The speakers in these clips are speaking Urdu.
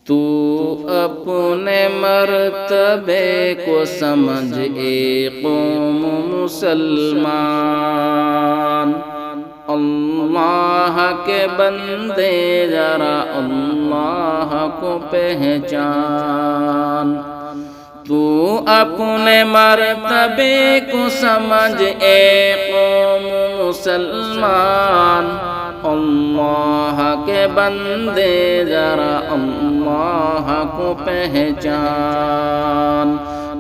تو اپنے مرتبے کو سمجھ اے قوم مسلمان، اللہ کے بندے ذرا اللہ کو پہچان۔ تو اپنے مرتبے کو سمجھ اے قوم مسلمان، اللہ کے بندے ذرا اللہ کو پہچان،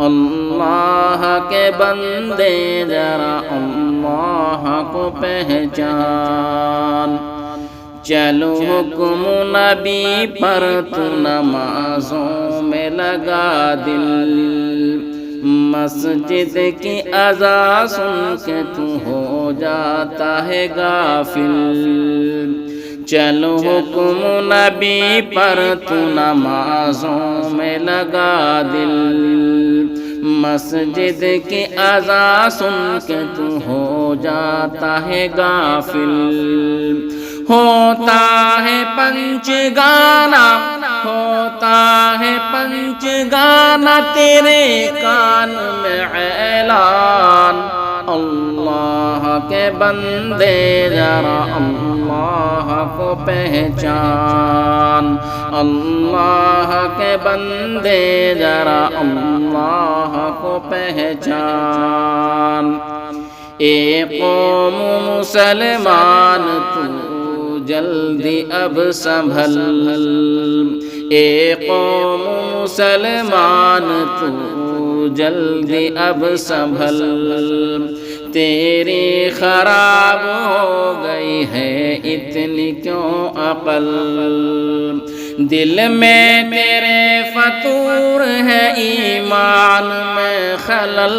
اللہ کے بندے ذرا اللہ کو پہچان۔ چلو حکم نبی پر تو نمازوں میں لگا دل، مسجد کی اذان سن کے تو ہو جاتا ہے غافل۔ چلو حکم نبی پر تو نمازوں میں لگا دل، مسجد کی اذان سن کے تو ہو جاتا ہے غافل۔ ہوتا ہے پنچ گانا، ہوتا ہے پنچ گانا تیرے کان میں اعلان، اللہ کے بندے ذرا اللہ کو پہچان، اللہ کے بندے ذرا اللہ کو پہچان۔ اے قوم مسلمان تو جلدی اب سنبھل، اے قوم مسلمان تو جلدی اب سنبھل، تیری خراب ہو گئی ہے اتنی کیوں عقل، دل میں تیرے فطور ہے ایمان میں خلل،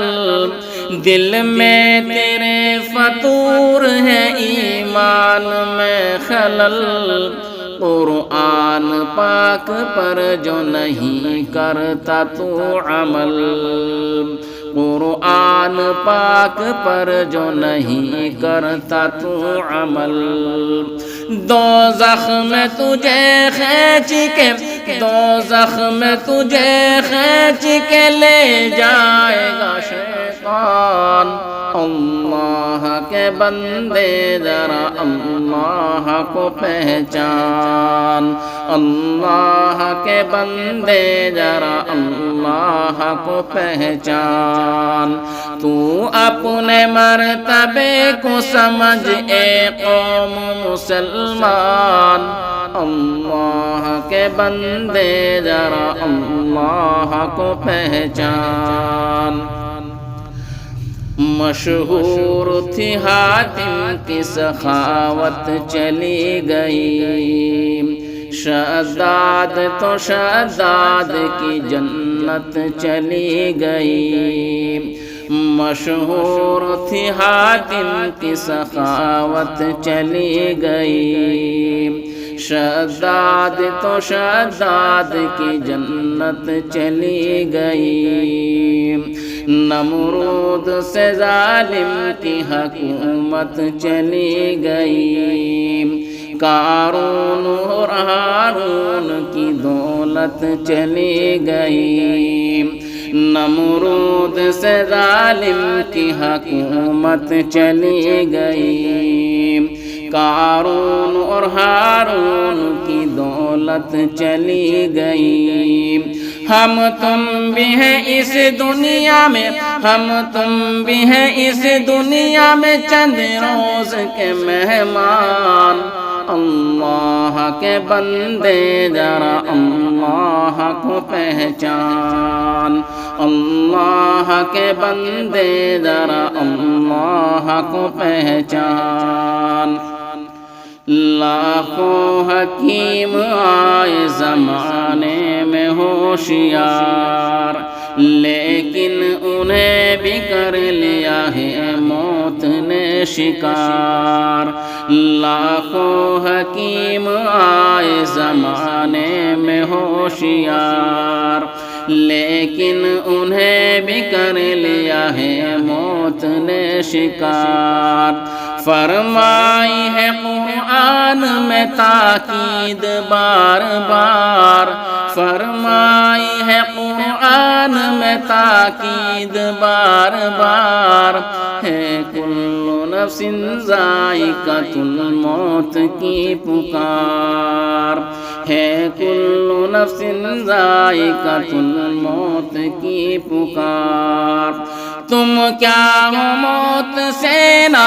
دل میں تیرے فطور ہے ایمان میں خلل، قرآن پاک پر جو نہیں کرتا تو عمل، قرآن پاک پر جو نہیں کرتا تو عمل، دوزخ میں تجھے کھینچ کے، دوزخ میں تجھے کھینچ کے لے جائے گا شیطان، اللہ کے بندے ذرا اللہ کو پہچان، اللہ کے بندے ذرا اللہ کو پہچان۔ تو اپنے مرتبے کو سمجھ اے قوم مسلمان، اللہ کے بندے ذرا اللہ کو پہچان۔ مشہور تھی حاتم کی سخاوت چلی گئی، شداد تو شداد کی جنت چلی گئی، مشہور تھی حاتم کی سخاوت چلی گئی، شداد تو شداد کی جنت چلی گئی، نمرود سے ظالم کی حکومت چلی گئی، قارون اور ہارون کی دولت چلی گئی، نمرود سے ظالم کی حکومت چلی گئی، قارون اور ہارون کی دولت چلی گئی۔ ہم تم بھی ہیں اس دنیا میں، ہم تم بھی ہیں اس دنیا میں چند روز کے مہمان، اللہ کے بندے ذرا اللہ کو پہچان، اللہ کے بندے ذرا اللہ کو پہچان۔ لاکھوں حکیم آئے زمانے میں ہوشیار، لیکن انہیں بھی کر لیا ہے موت نے شکار، لاکھوں حکیم آئے زمانے میں ہوشیار، لیکن انہیں بھی کر لیا ہے موت نے شکار۔ فرمائی ہے قرآن میں تاکید بار بار، تاکید بار بار، ہے کل نفس ذائقۃ الموت کی پکار، ہے کل نفس ذائقۃ الموت کی پکار۔ تم کیا ہو موت سے نہ،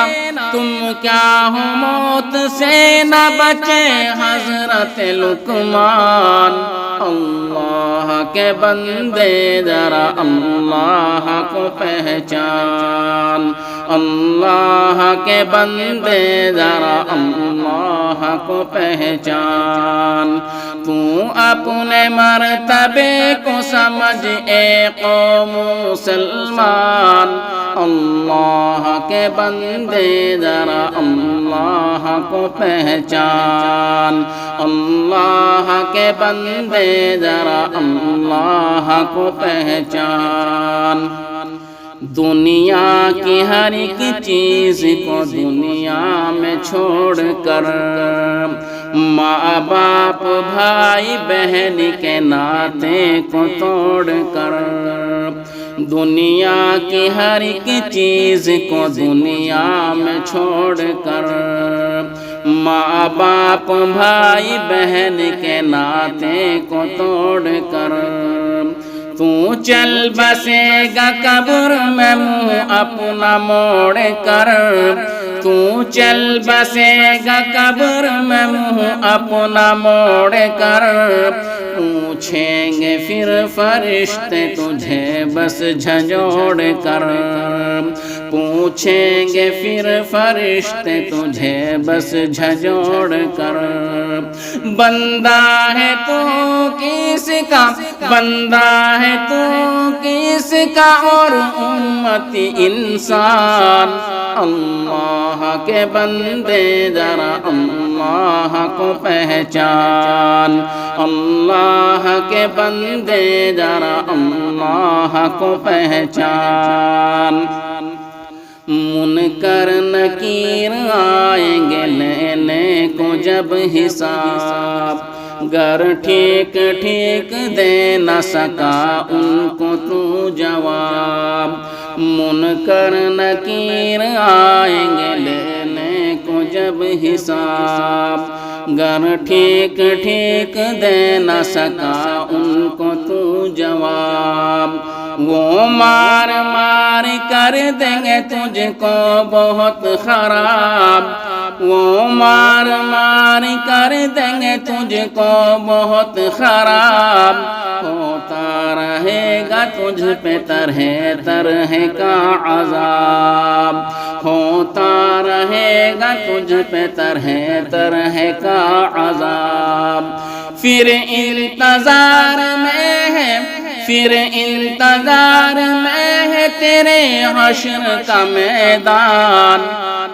تم کیا ہو موت سے نہ بچے حضرت لقمان۔ اللہ کے بندے ذرا اللہ کو پہچان، اللہ کے بندے ذرا اللہ کو پہچان۔ تو اپنے مرتبے کو سمجھ اے قوم مسلمان، اللہ کے بندے ذرا اللہ کو پہچان، اللہ کے بندے ذرا اللہ کو پہچان۔ دنیا کی ہر ایک چیز کو دنیا میں چھوڑ کر، ماں باپ بھائی بہن کے ناطے کو توڑ کر، دنیا کی ہر ایک چیز کو دنیا میں چھوڑ کر، ماں باپ بھائی بہن کے ناطے کو توڑ کر، تو چل بسے گا قبر میں منہ اپنا موڑ کر، تو چل بسے گا قبر میں منہ اپنا موڑ کر، پوچھیں گے پھر فرشتے تجھے بس جھنجھوڑ کر، پوچھیں گے پھر فرشتے تجھے بس جھنجھوڑ کر۔ بندہ ہے تو کس کا، بندہ ہے تو کس کا اور امتی انسان، اللہ کے بندے ذرا اللہ کو پہچان، اللہ کے بندے ذرا اللہ کو پہچان۔ منکر نکیر آئیں گے لینے کو جب حساب، گر ٹھیک ٹھیک دے نہ سکا ان کو تو جواب، منکر نکیر آئیں گے لینے کو جب حساب، گر ٹھیک ٹھیک دے نہ سکا ان کو تو جواب، وہ مار مار کر دیں گے تجھ کو بہت خراب، وہ مار مار کر دیں گے تجھ کو بہت خراب، ہوتا رہے گا تجھ پہ طرح طرح کا عذاب، ہوتا رہے گا تجھ پہ طرح طرح کا عذاب۔ پھر انتظار میں ہے، پھر انتظار میں ہے تیرے حشر کا میدان،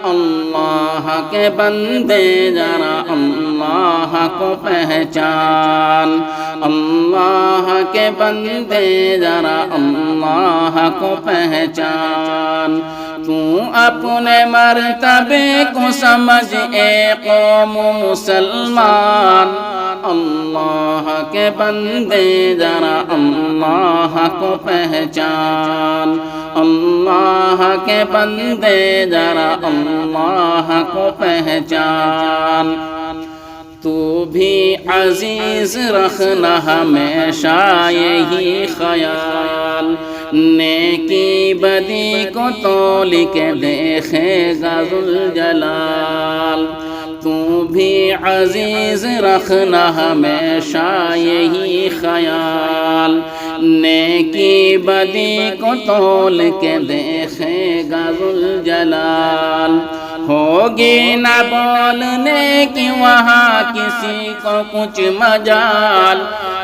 اللہ کے بندے ذرا اللہ کو پہچان، اللہ کے بندے ذرا اللہ کو پہچان۔ تو اپنے مرتبے کو سمجھ اے قوم مسلمان، اللہ کے بندے ذرا اللہ کو پہچان، اللہ کے بندے ذرا اللہ کو پہچان۔ تو بھی عزیز رکھنا ہمیشہ یہی خیال، نیکی بدی کو تول کے دیکھے گا ذوالجلال، تو بھی عزیز رکھنا ہمیشہ یہی خیال، نیکی بدی کو تول کے دیکھے گا ذوالجلال، ہوگی نہ بولنے کی وہاں کسی کو کچھ مجال،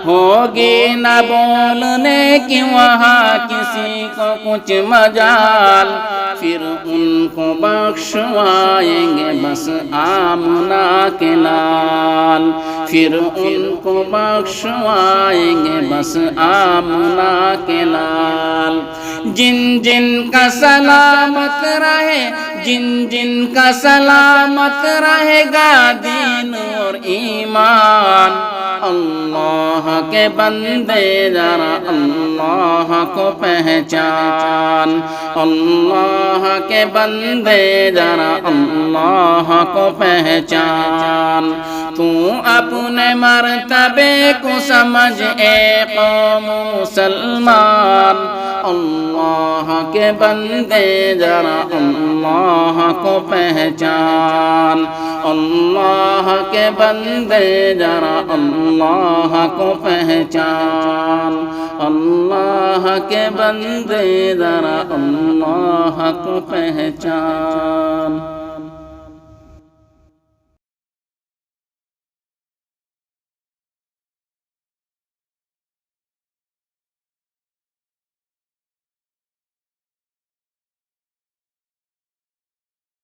ہوگی نہ بولنے کی وہاں کسی کو کچھ مجال، پھر ان کو بخشوائیں گے بس آمنہ کے لال، پھر ان کو بخشوائیں گے بس آمنہ کے لال۔ جن جن کا سلامت رہے، جن جن کا سلامت رہے گا دین اور ایمان، اللہ اللہ کے بندے ذرا اللہ کو پہچان اللہ کے بندے ذرا اللہ کو پہچان تو اپنے مرتبے کو سمجھ اے قوم مسلمان اللہ کے بندے ذرا اللہ کو پہچان اللہ کے بندے ذرا اللہ کو پہچان اللہ کے بندے ذرا اللہ کو پہچان